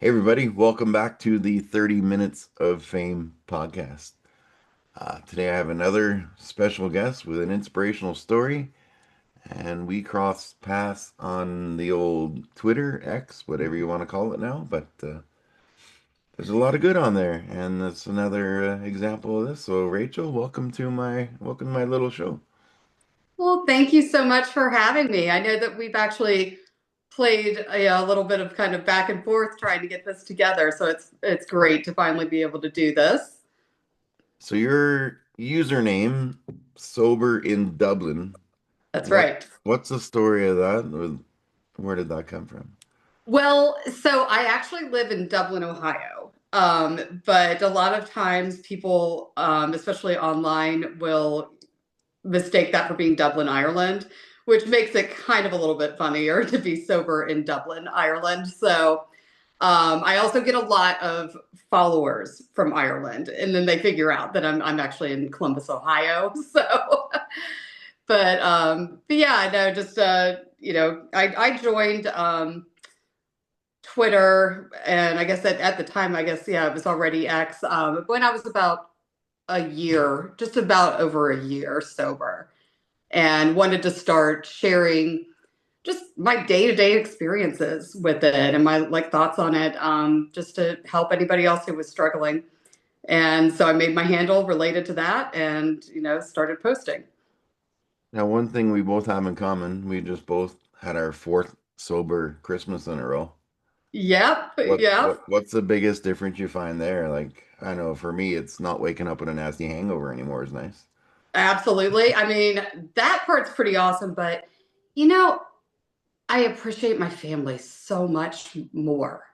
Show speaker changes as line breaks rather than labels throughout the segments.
Hey, everybody, welcome back to the 30 Minutes of Fame podcast. Today I have another special guest with an inspirational story, and we crossed paths on the old Twitter, X, whatever you want to call it now, but there's a lot of good on there, and that's another example of this. So, Rachel, welcome to my little show.
Well, thank you so much for having me. I know that we've actually played a little bit of kind of back and forth trying to get this together, so it's great to finally be able to do this.
So, your username, Sober in Dublin,
That's
what
right.
what's the story of that? Where did that come from?
Well, so I actually live in Dublin, Ohio. But a lot of times people, especially online, will mistake that for being Dublin, Ireland, which makes it kind of a little bit funnier to be sober in Dublin, Ireland. So I also get a lot of followers from Ireland, and then they figure out that I'm actually in Columbus, Ohio. So, but yeah, no, just I joined Twitter, and I guess at the time, I guess yeah, it was already X. When I was about a year, just about over a year sober, and wanted to start sharing just my day-to-day experiences with it and my like thoughts on it, just to help anybody else who was struggling. And so I made my handle related to that and started posting.
Now, one thing we both have in common, we just both had our fourth sober Christmas in a row.
Yep,
What
yep,
what what's the biggest difference you find there? Like, I know for me, it's not waking up with a nasty hangover anymore is nice.
absolutely. I mean, that part's pretty awesome, but you know, I appreciate my family so much more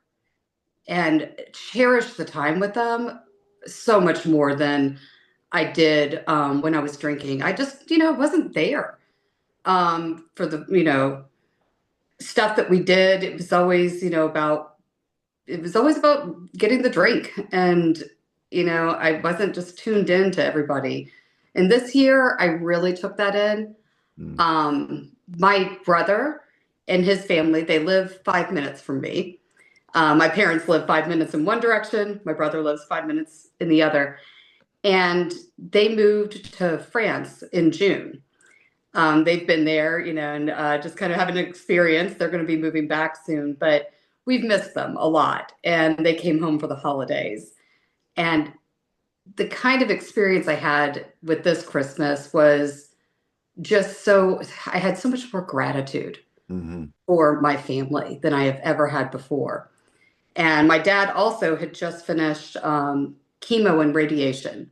and cherish the time with them so much more than I did when I was drinking. I just, wasn't there for the, stuff that we did. It was always about getting the drink. And, I wasn't just tuned in to everybody. And this year, I really took that in.
Mm.
My brother and his family, they live 5 minutes from me. My parents live 5 minutes in one direction. My brother lives 5 minutes in the other. And they moved to France in June. They've been there, and just kind of having an experience. They're going to be moving back soon, but we've missed them a lot. And they came home for the holidays. And the kind of experience I had with this Christmas was just I had so much more gratitude
Hmm.
for my family than I have ever had before. And my dad also had just finished chemo and radiation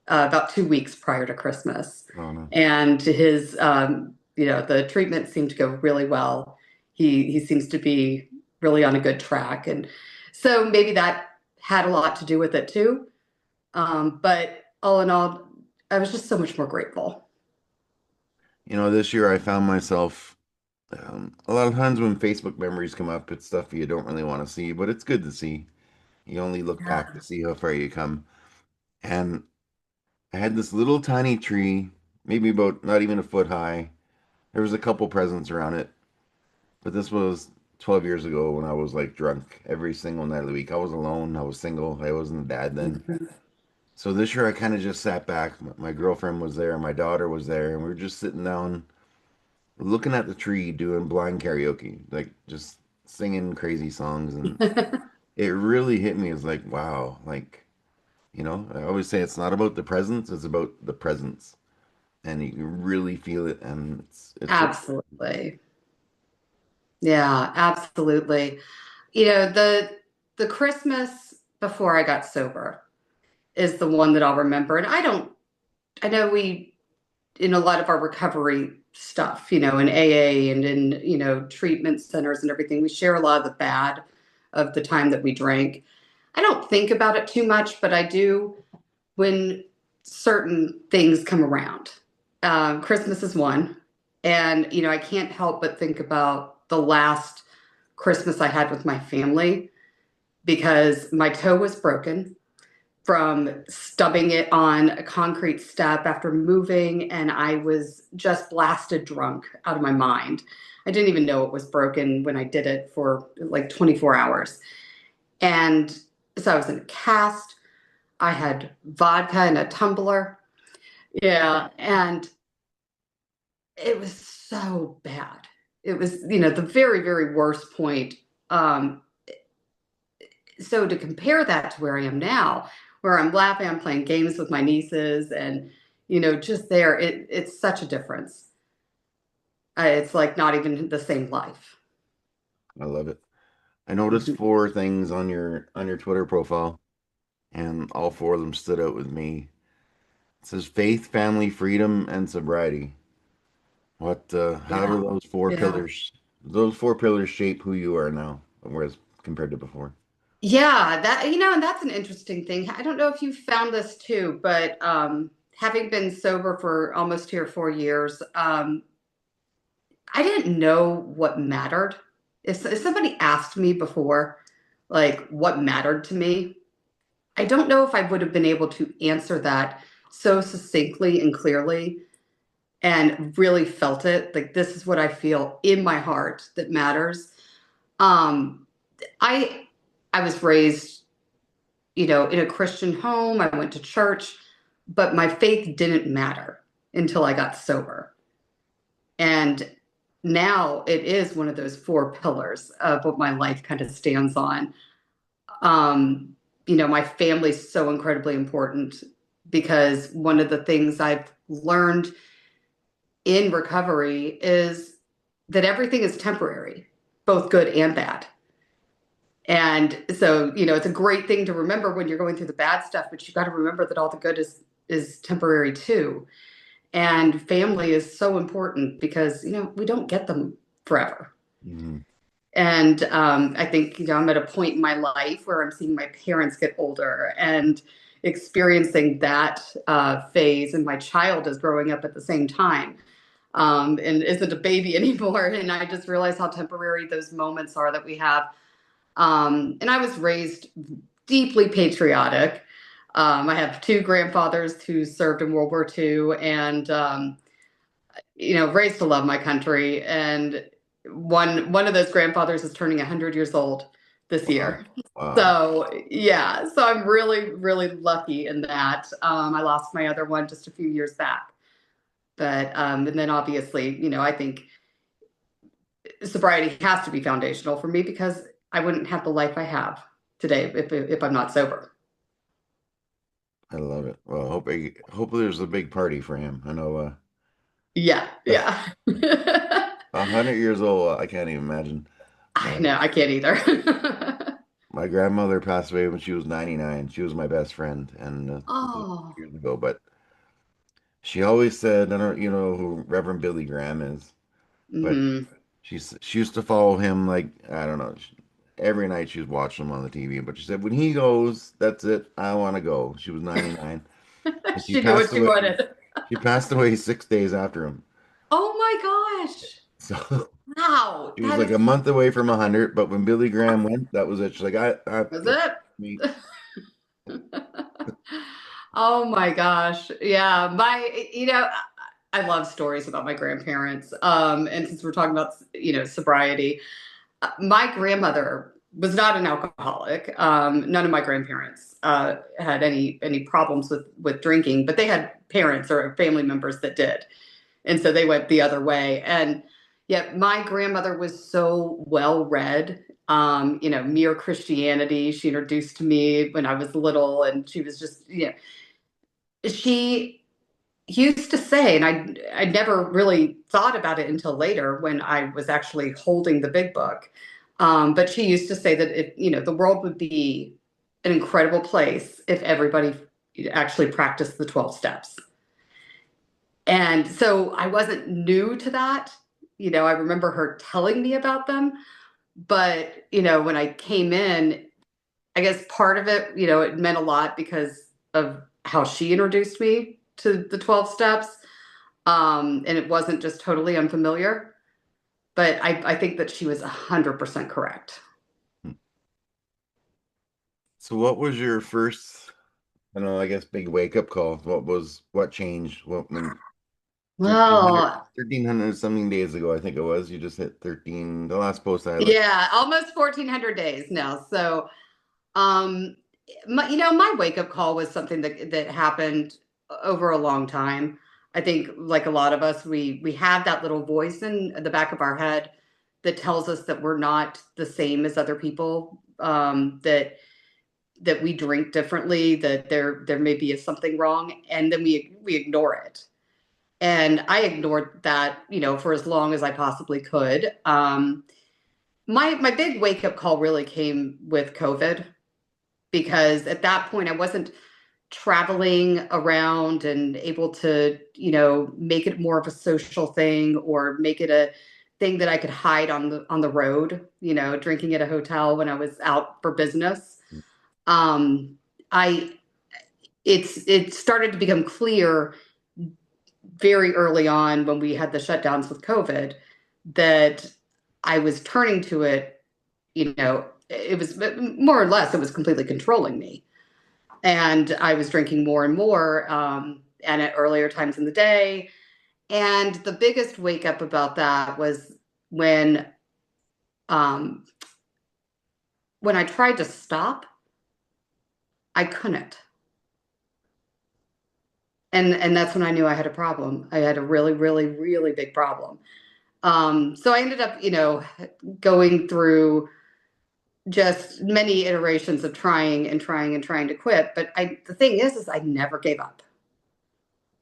about 2 weeks prior to Christmas.
Oh no.
And the treatment seemed to go really well. He seems to be really on a good track. And so maybe that had a lot to do with it too. But all in all, I was just so much more grateful.
This year I found myself a lot of times when Facebook memories come up, it's stuff you don't really want to see, but it's good to see. You only look back to see how far you come. And I had this little tiny tree, maybe about not even a foot high. There was a couple presents around it. But this was 12 years ago when I was like drunk every single night of the week. I was alone. I was single. I wasn't a dad then. So this year I kind of just sat back. My girlfriend was there, my daughter was there, and we were just sitting down looking at the tree doing blind karaoke, like just singing crazy songs. And it really hit me as like, wow, I always say it's not about the presents, it's about the presence. And you can really feel it. And it's so,
Absolutely. Yeah, absolutely. The Christmas before I got sober is the one that I'll remember. And I know we, in a lot of our recovery stuff, in AA and in, treatment centers and everything, we share a lot of the bad of the time that we drank. I don't think about it too much, but I do when certain things come around. Christmas is one. And, I can't help but think about the last Christmas I had with my family because my toe was broken from stubbing it on a concrete step after moving, and I was just blasted drunk out of my mind. I didn't even know it was broken when I did it for like 24 hours. And so I was in a cast. I had vodka in a tumbler. Yeah. And it was so bad. It was, the very, very worst point. Um, so to compare that to where I am now, where I'm laughing, I'm playing games with my nieces, and just there, it's such a difference. It's like not even the same life.
I love it. I noticed
Mhm.
four things on your Twitter profile, and all four of them stood out with me. It says faith, family, freedom, and sobriety. How do
Yeah, yeah,
those four pillars shape who you are now, whereas compared to before?
yeah. And that's an interesting thing. I don't know if you found this too, but having been sober for almost 2 or 4 years, I didn't know what mattered. If somebody asked me before, like what mattered to me, I don't know if I would have been able to answer that so succinctly and clearly and really felt it. Like this is what I feel in my heart that matters. Um, I I was raised, in a Christian home. I went to church, but my faith didn't matter until I got sober. And now it is one of those four pillars of what my life kind of stands on. My family's so incredibly important because one of the things I've learned in recovery is that everything is temporary, both good and bad. And so, it's a great thing to remember when you're going through the bad stuff, but you got to remember that all the good is temporary too. And family is so important because, we don't get them forever.
Mm-hmm.
And I think, I'm at a point in my life where I'm seeing my parents get older and experiencing that phase. And my child is growing up at the same time, and isn't a baby anymore. And I just realize how temporary those moments are that we have. And I was raised deeply patriotic. I have two grandfathers who served in World War II, and raised to love my country. And one of those grandfathers is turning 100 years old this
Wow.
year.
Wow.
So yeah, so I'm really, really lucky in that. I lost my other one just a few years back, but and then obviously, I think sobriety has to be foundational for me because I wouldn't have the life I have today if I'm not sober.
I love it. Well, hopefully there's a big party for him. I know,
Yeah, yeah.
100 years old, I can't even imagine.
I
My
know, I can't either.
my grandmother passed away when she was 99. She was my best friend, and this was
Oh.
years ago. But she always said, I don't, you know who Reverend Billy Graham is, but
Hmm.
she used to follow him like I don't know. Every night she was watching him on the TV. But she said when he goes, that's it. I want to go. She was 99, and she
She knew
passed
what she
away.
wanted.
She passed away 6 days after him.
Oh my gosh.
So
Wow.
she was
That
like
is,
a month away from 100. But when Billy Graham went, that was it. She's like,
was
that's me.
it? Oh my gosh. Yeah. I love stories about my grandparents. And since we're talking about, sobriety, my grandmother was not an alcoholic. None of my grandparents had any problems with drinking, but they had parents or family members that did, and so they went the other way. And yet, my grandmother was so well read. Mere Christianity. She introduced to me when I was little, and she was just, she used to say, and I never really thought about it until later when I was actually holding the big book. But she used to say that the world would be an incredible place if everybody actually practiced the 12 steps. And so I wasn't new to that. I remember her telling me about them, but when I came in, I guess part of it, it meant a lot because of how she introduced me to the 12 steps. And it wasn't just totally unfamiliar, but I think that she was 100% correct.
So what was your first, I don't know, I guess big wake up call? What changed? When 1300
Well,
1300 something days ago, I think it was, you just hit 13. The last post I looked.
yeah, almost 1,400 days now. So, Um, my wake up call was something that happened over a long time. I think, like a lot of us, we have that little voice in the back of our head that tells us that we're not the same as other people. That we drink differently, that there may be something wrong, and then we ignore it. And I ignored that, for as long as I possibly could. My big wake up call really came with COVID, because at that point I wasn't traveling around and able to, make it more of a social thing, or make it a thing that I could hide on the road, drinking at a hotel when I was out for business. Um, I it started to become clear very early on, when we had the shutdowns with COVID, that I was turning to it. It was more or less, it was completely controlling me, and I was drinking more and more, and at earlier times in the day. And the biggest wake up about that was when um, when I tried to stop, I couldn't, and that's when I knew I had a problem. I had a really, really, really big problem. So I ended up, going through just many iterations of trying and trying and trying to quit. But the thing is I never gave up.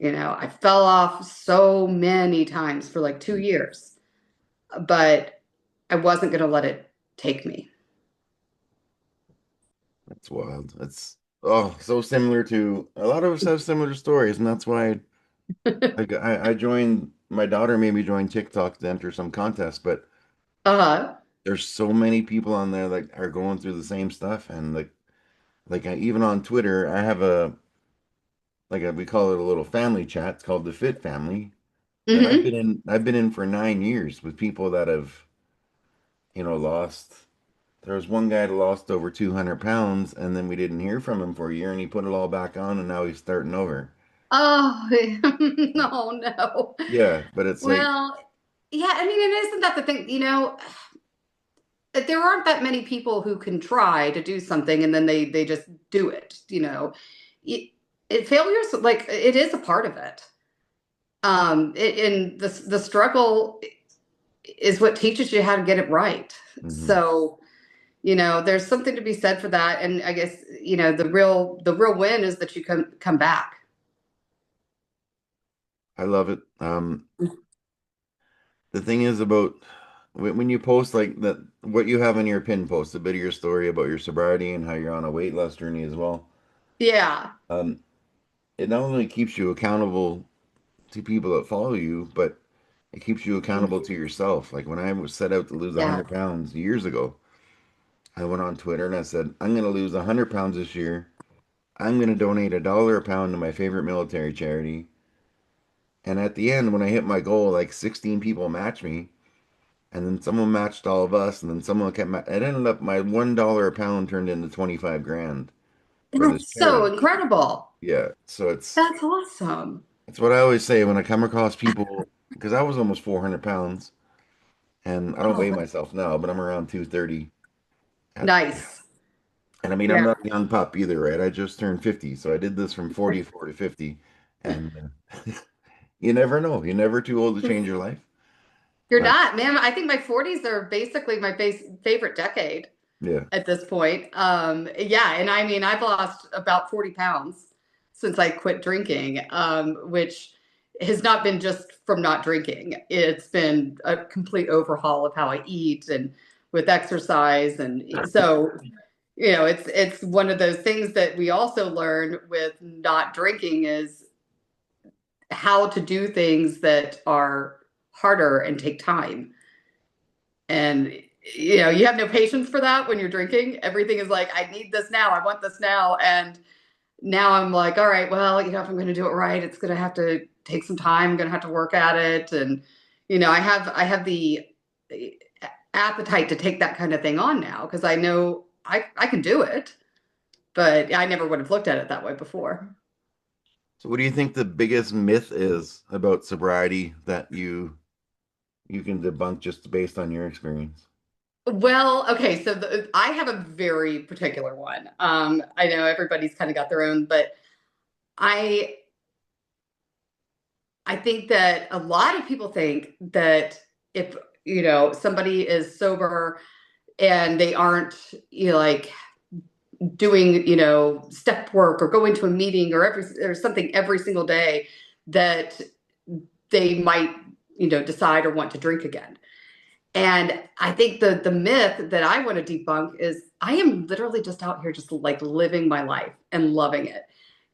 I fell off so many times for like 2 years, but I wasn't going to let it take me.
That's wild. That's so similar to a lot of us have similar stories, and that's why I joined. My daughter made me join TikTok to enter some contest, but
Uh-huh.
there's so many people on there that are going through the same stuff, and even on Twitter, I have we call it a little family chat. It's called the Fit Family that
Hmm.
I've been in for 9 years with people that have lost. There was one guy that lost over 200 pounds, and then we didn't hear from him for a year, and he put it all back on, and now he's starting over.
Oh, no, no.
Yeah, but it's like,
Well, yeah, I mean, and isn't that the thing? There aren't that many people who can try to do something and then they just do it. It, failures, like, it is a part of it. And the struggle is what teaches you how to get it right.
mhm.
So, there's something to be said for that. And I guess, the real win is that you come back.
I love it. The thing is about when you post like that, what you have in your pin post, a bit of your story about your sobriety and how you're on a weight loss journey as well.
Yeah.
Um, it not only keeps you accountable to people that follow you, but it keeps you accountable to yourself. Like when I was set out to lose
Yeah.
100 pounds years ago, I went on Twitter and I said, I'm going to lose 100 pounds this year. I'm going to donate $1 a pound to my favorite military charity. And at the end, when I hit my goal, like 16 people matched me. And then someone matched all of us. And then someone kept, it ended up my $1 a pound turned into 25 grand for this
That's so
charity.
incredible.
Yeah.
That's awesome.
It's what I always say when I come across people, because I was almost 400 pounds and I don't
Oh,
weigh myself now, but I'm around 230. At,
nice.
and I mean, I'm
Yeah.
not a young pup either, right? I just turned 50. So I did this from 44 to 50. And you never know. You're never too old to change your life.
You're
But
not, man. I think my 40s are basically my favorite decade
yeah.
at this point. Yeah, and I mean, I've lost about 40 pounds since I quit drinking, which has not been just from not drinking. It's been a complete overhaul of how I eat and with exercise. And so, it's one of those things that we also learn with not drinking is how to do things that are harder and take time. And you have no patience for that when you're drinking. Everything is like, I need this now, I want this now. And now I'm like, all right, well, if I'm going to do it right, it's going to have to take some time. I'm going to have to work at it. And I have the appetite to take that kind of thing on now, because I know I can do it, but I never would have looked at it that way before.
So what do you think the biggest myth is about sobriety that you can debunk just based on your experience?
Well, okay, so I have a very particular one. I know everybody's kind of got their own, but I I think that a lot of people think that if somebody is sober and they aren't like doing step work or going to a meeting or something every single day, that they might decide or want to drink again. And I think the myth that I want to debunk is I am literally just out here just like living my life and loving it.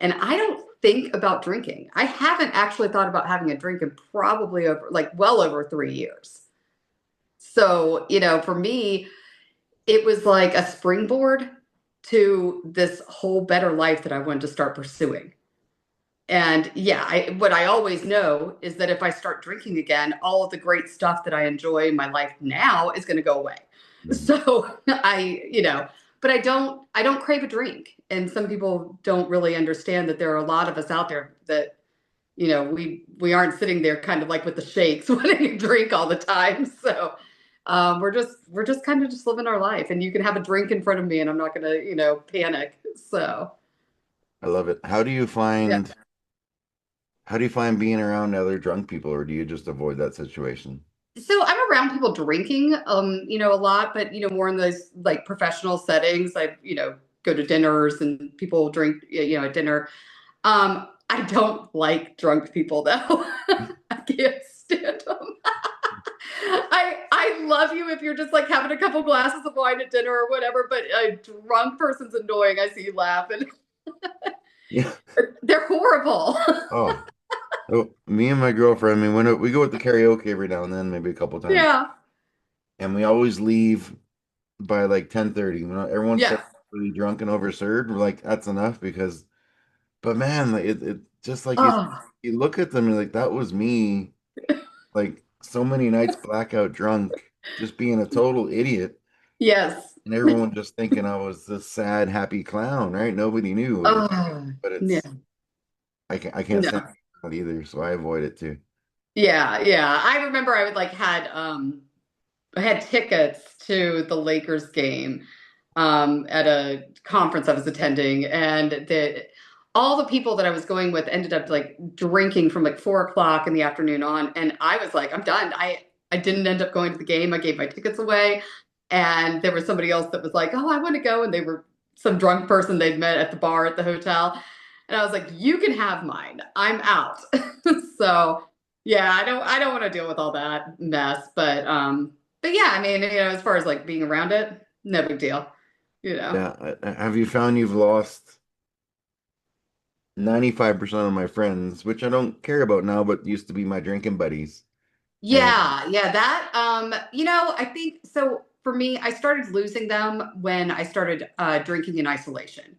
And I don't think about drinking. I haven't actually thought about having a drink in probably over like well over 3 years. So, for me, it was like a springboard to this whole better life that I wanted to start pursuing. And yeah, what I always know is that if I start drinking again, all of the great stuff that I enjoy in my life now is going to go away.
Mhm.
So but I don't crave a drink. And some people don't really understand that there are a lot of us out there that, we aren't sitting there kind of like with the shakes wanting to drink all the time. So we're just kind of just living our life. And you can have a drink in front of me and I'm not gonna, panic. So
I love it.
yeah.
How do you find being around other drunk people, or do you just avoid that situation?
So I'm around people drinking, a lot, but more in those like professional settings. I, go to dinners and people drink, at dinner. I don't like drunk people though. I can't stand them. I love you if you're just like having a couple glasses of wine at dinner or whatever, but a drunk person's annoying. I see you laughing.
Yeah.
They're horrible.
Oh, so me and my girlfriend, I mean, when we go with the karaoke every now and then, maybe a couple times,
Yeah.
and we always leave by like 10:30. Everyone
Yeah.
starts really drunk and overserved. We're like, that's enough because, but man, like it just like
Oh,
you look at them and like that was me, like so many nights blackout drunk, just being a total idiot,
yes.
and everyone just thinking I was this sad, happy clown, right? Nobody knew it,
Oh,
but
yeah.
I can't stand
No.
that either, so I avoid it too.
Yeah, yeah. I remember I would like I had tickets to the Lakers game at a conference I was attending, and all the people that I was going with ended up like drinking from like 4 o'clock in the afternoon on, and I was like, I'm done. I didn't end up going to the game. I gave my tickets away, and there was somebody else that was like, oh, I want to go, and they were some drunk person they'd met at the bar at the hotel, and I was like, you can have mine. I'm out. So yeah, I don't want to deal with all that mess, but yeah, I mean, as far as like being around it, no big deal, you know.
Yeah, have you found you've lost 95% of my friends, which I don't care about now, but used to be my drinking buddies? And
Yeah, yeah, that I think so for me, I started losing them when I started drinking in isolation.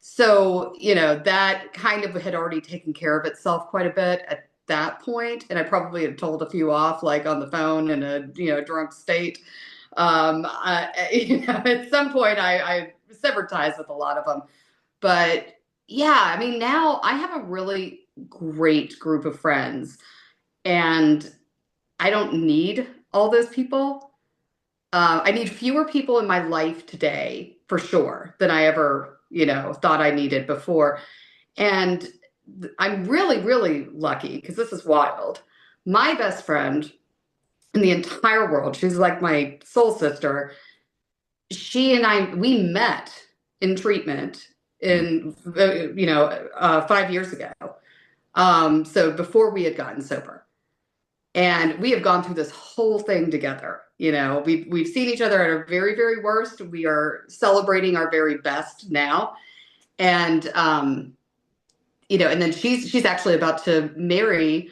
So, that kind of had already taken care of itself quite a bit at that point, and I probably had told a few off like on the phone in a, drunk state. At some point I severed ties with a lot of them. But yeah, I mean, now I have a really great group of friends and I don't need all those people. I need fewer people in my life today for sure than I ever, thought I needed before. And I'm really, really lucky because this is wild. My best friend in the entire world, she's like my soul sister. She and we met in treatment in, 5 years ago. So before we had gotten sober. And we have gone through this whole thing together. We've seen each other at our very, very worst. We are celebrating our very best now. And and then she's actually about to marry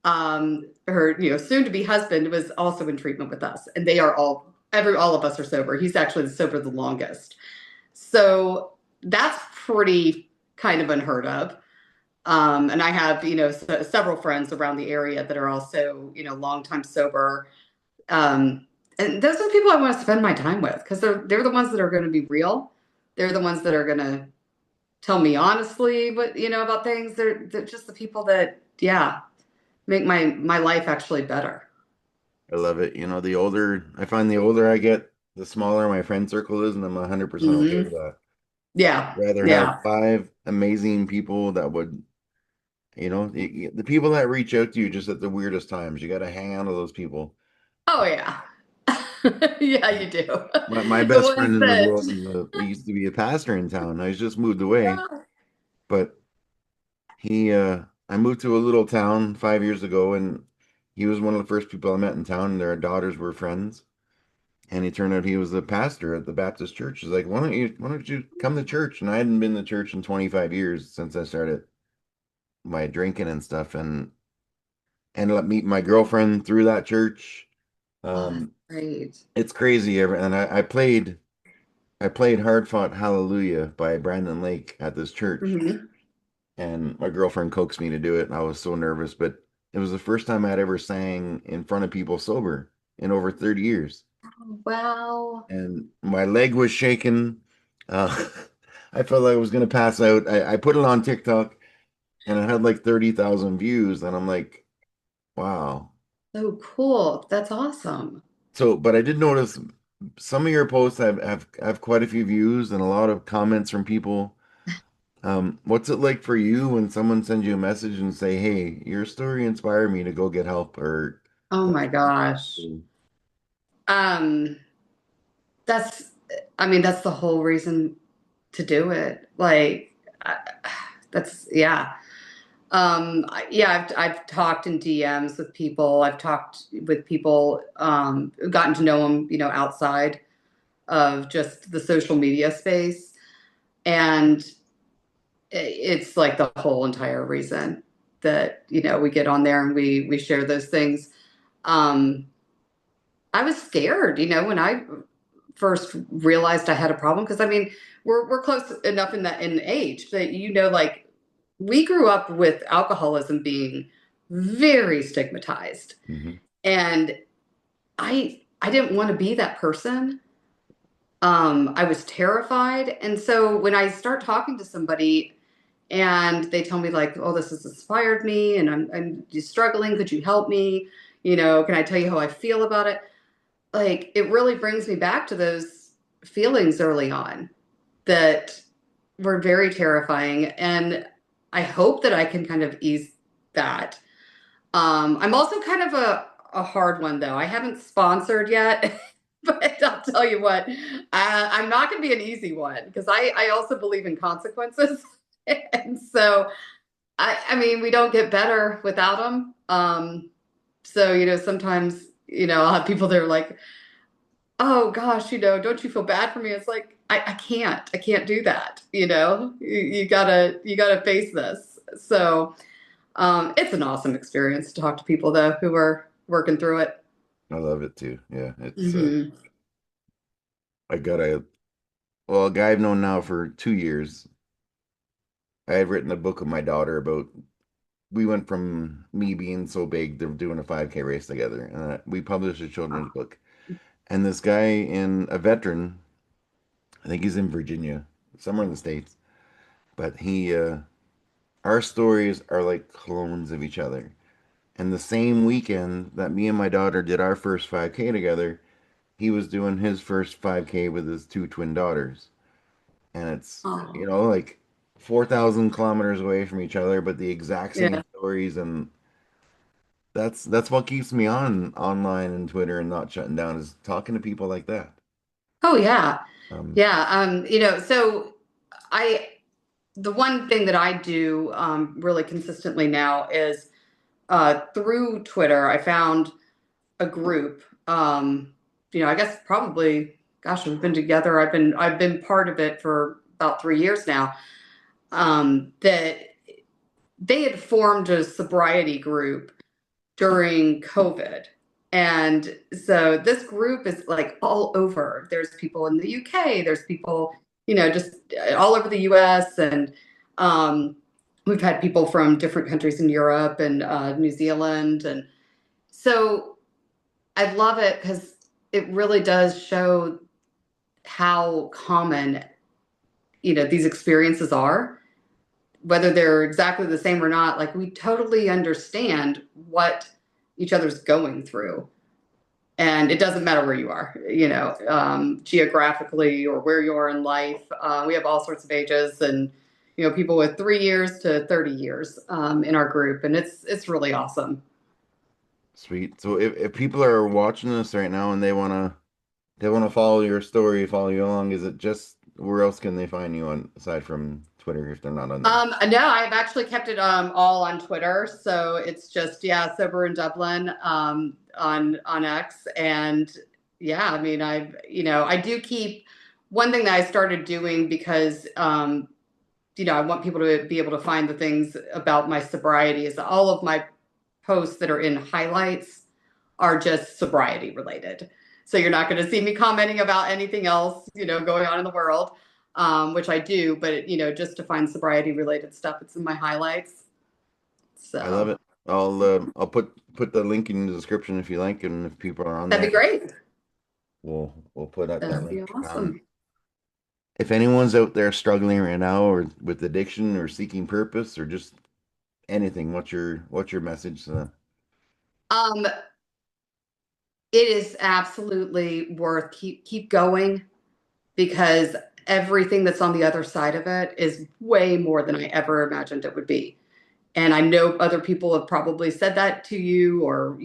her, soon to be husband was also in treatment with us. And they are all of us are sober. He's actually sober the longest. So that's pretty kind of unheard of. And I have, several friends around the area that are also, longtime sober. Um, and those are the people I want to spend my time with because they're the ones that are going to be real. They're the ones that are going to tell me honestly what, about things. They're just the people that, yeah, make my life actually better.
I love it. The older I find, the older I get, the smaller my friend circle is, and I'm 100% okay with
Hmm.
that.
Yeah.
Rather have
Yeah.
five amazing people that would, the people that reach out to you just at the weirdest times. You got to hang on to those people.
Oh, yeah. Yeah, you do.
My
The
best friend
ones
in the
that,
world, he used to be a pastor in town. He's just moved away, but I moved to a little town 5 years ago, and he was one of the first people I met in town, and their daughters were friends. And he turned out he was the pastor at the Baptist church. He's like, why don't you come to church? And I hadn't been to church in 25 years since I started my drinking and stuff, and ended up meeting my girlfriend through that church.
oh, that's
Um,
great.
it's crazy. And I played Hard Fought Hallelujah by Brandon Lake at this church,
Hmm.
and my girlfriend coaxed me to do it, and I was so nervous, but it was the first time I'd ever sang in front of people sober in over 30 years.
Wow.
And my leg was shaking. Uh, I felt like I was going to pass out. I put it on TikTok, and it had like 30,000 views, and I'm like, wow.
So cool. That's awesome.
So, but I did notice some of your posts have quite a few views and a lot of comments from people. What's it like for you when someone sends you a message and say, "Hey, your story inspired me to go get help," or
Oh
that's
my gosh. Um, that's, I mean, that's the whole reason to do it. Like, I, that's, yeah. Yeah, I've talked in DMs with people. I've talked with people, gotten to know them, outside of just the social media space. And it's like the whole entire reason that, we get on there and we share those things. Um, I was scared, when I first realized I had a problem because I mean we're close enough in age that like we grew up with alcoholism being very stigmatized,
Mhm.
and I didn't want to be that person. I was terrified, and so when I start talking to somebody and they tell me like, oh, this has inspired me and I'm just struggling, could you help me, can I tell you how I feel about it? Like it really brings me back to those feelings early on that were very terrifying. And I hope that I can kind of ease that. I'm also kind of a hard one though. I haven't sponsored yet, but I'll tell you what, I'm not going to be an easy one because I also believe in consequences. And so, I mean, we don't get better without them. So, sometimes, I'll have people that are like, oh gosh, don't you feel bad for me? It's like I can't do that. You gotta face this. So it's an awesome experience to talk to people though who are working through it.
I love it too. Yeah, it's
Hmm.
I got a guy I've known now for 2 years. I have written a book with my daughter about we went from me being so big to doing a 5K race together, and we published a children's book. And this guy in a veteran, I think he's in Virginia, somewhere in the States, but our stories are like clones of each other. And the same weekend that me and my daughter did our first 5K together, he was doing his first 5K with his two twin daughters. And it's,
Oh,
like 4,000 kilometers away from each other, but the exact same
yeah.
stories. And that's what keeps me on online and Twitter and not shutting down is talking to people like that.
Oh yeah.
Um,
Yeah. So I the one thing that I do really consistently now is through Twitter, I found a group. I guess probably, gosh, we've been together. I've been part of it for about 3 years now. That they had formed a sobriety group during COVID. And so this group is like all over. There's people in the UK, there's people, just all over the US. And we've had people from different countries in Europe and New Zealand. And so I love it because it really does show how common, these experiences are, whether they're exactly the same or not. Like we totally understand what each other's going through. And it doesn't matter where you are, geographically or where you are in life. We have all sorts of ages, and people with 3 years to 30 years in our group, and it's really awesome.
Sweet. So if people are watching this right now and they wanna follow your story, follow you along, is it just where else can they find you on aside from Twitter if they're not on there?
No, I've actually kept it all on Twitter, so it's just sober in Dublin on X, and yeah, I mean, I do keep one thing that I started doing because I want people to be able to find the things about my sobriety is all of my posts that are in highlights are just sobriety related. So you're not going to see me commenting about anything else, going on in the world, which I do, but just to find sobriety related stuff, it's in my highlights.
I love
So
it. I'll put the link in the description if you like, and if people are on
that'd
there,
be great.
we'll put out that
That'd be
link.
awesome.
If anyone's out there struggling right now or with addiction or seeking purpose or just anything, what's your message to them?
Um, it is absolutely worth keep going because everything that's on the other side of it is way more than I ever imagined it would be. And I know other people have probably said that to you, or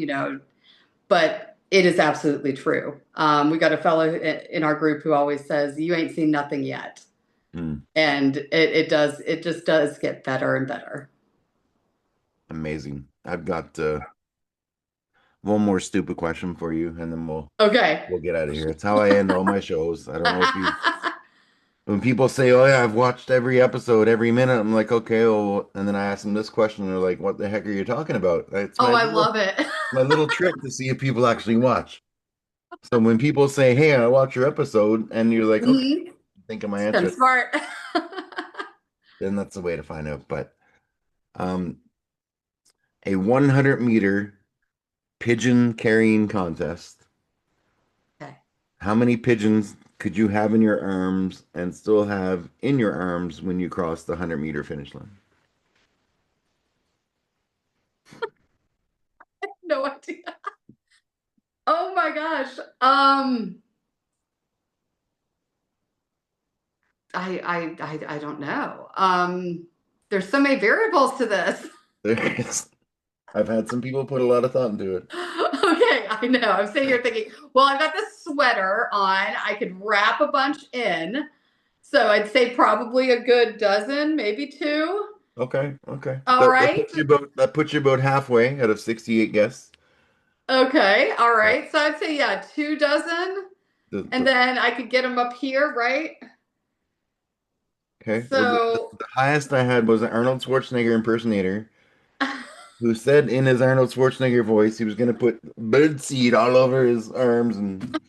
but it is absolutely true. We got a fellow in our group who always says, "You ain't seen nothing yet,"
Hmm,
and it just does get better and better.
amazing. I've got one more stupid question for you, and then we'll
Okay.
we'll get out of here. It's how I end all my shows. I don't know if you when people say, "Oh yeah, I've watched every episode, every minute," I'm like, "Okay," well, and then I ask them this question, and they're like, "What the heck are you talking about?" It's
Oh,
my
I
little
love it.
my little trick to see if people actually watch. So when people say, "Hey, I watch your episode," and you're like, "Okay,"
Mhm.
think of my
It's kind
answer,
of smart.
then that's the way to find out. But um, a 100-meter pigeon carrying contest.
Okay.
How many pigeons could you have in your arms and still have in your arms when you cross the 100-meter finish line?
No idea. Oh my gosh. I don't know. There's so many variables to this.
There's, I've had some people put a lot of thought into it.
Okay, I know. I'm sitting here thinking, well, I've got this sweater on. I could wrap a bunch in. So I'd say probably a good dozen, maybe two.
Okay, okay.
All
That
right.
puts you about halfway out of 68 guests.
Okay. All right. So I'd say, yeah, 2 dozen.
The,
And
the,
then I could get them up here, right?
okay. Well,
So,
the highest I had was an Arnold Schwarzenegger impersonator who said in his Arnold Schwarzenegger voice he was going to put bird seed all over his arms, and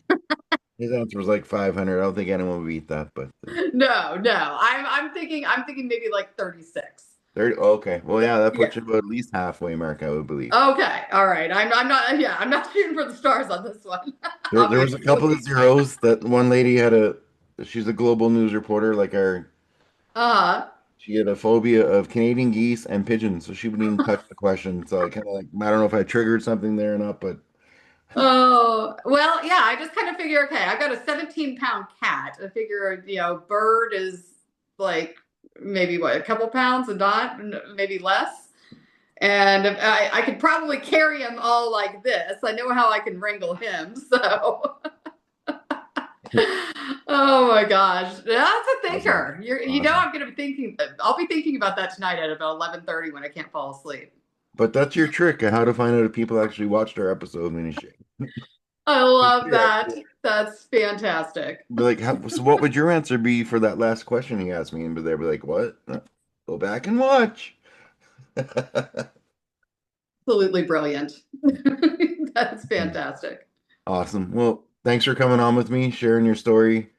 his answer was like 500. I don't think anyone would beat that, but
no, no. I'm thinking maybe like 36.
30. Okay. Well, yeah, that
Yeah.
puts you about at least halfway mark, I would believe.
Okay. All right. I'm not, yeah, I'm not shooting for the stars on this one.
There
I'll be
was a couple of
completely
zeros. That one lady she's a global news reporter, like our,
frank.
she had a phobia of Canadian geese and pigeons, so she wouldn't even touch the question. So I kind of like, I don't know if I triggered something there or not, but
Oh, well, yeah, I just kind of figure, okay, I've got a 17-pound cat. I figure, bird is like maybe what, a couple pounds and not maybe less. And I could probably carry him all like this. I know how I can wrangle him. So, oh my gosh, that's a
awesome.
thinker.
Awesome.
I'm going to be thinking, I'll be thinking about that tonight at about 11:30 when I can't fall asleep.
But that's your trick of how to find out if people actually watched our episode, Mini Shake.
I love
Yeah.
that. That's fantastic.
Be like, so what would your answer be for that last question he asked me? And they'd be like, what? Go back and watch.
Absolutely brilliant. That's fantastic.
Awesome. Well, thanks for coming on with me, sharing your story.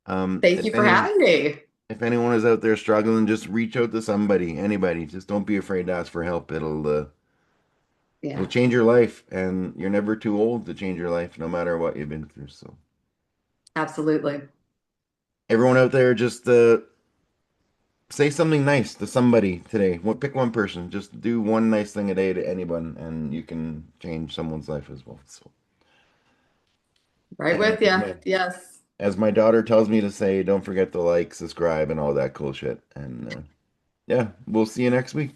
Thank you for having me.
If anyone is out there struggling, just reach out to somebody, anybody. Just don't be afraid to ask for help. It'll
Yeah,
change your life, and you're never too old to change your life, no matter what you've been through. So,
absolutely.
everyone out there, just say something nice to somebody today. Pick one person. Just do one nice thing a day to anyone, and you can change someone's life as well. So,
Right
And
with you. Yes.
as my daughter tells me to say, don't forget to like, subscribe, and all that cool shit. And yeah, we'll see you next week.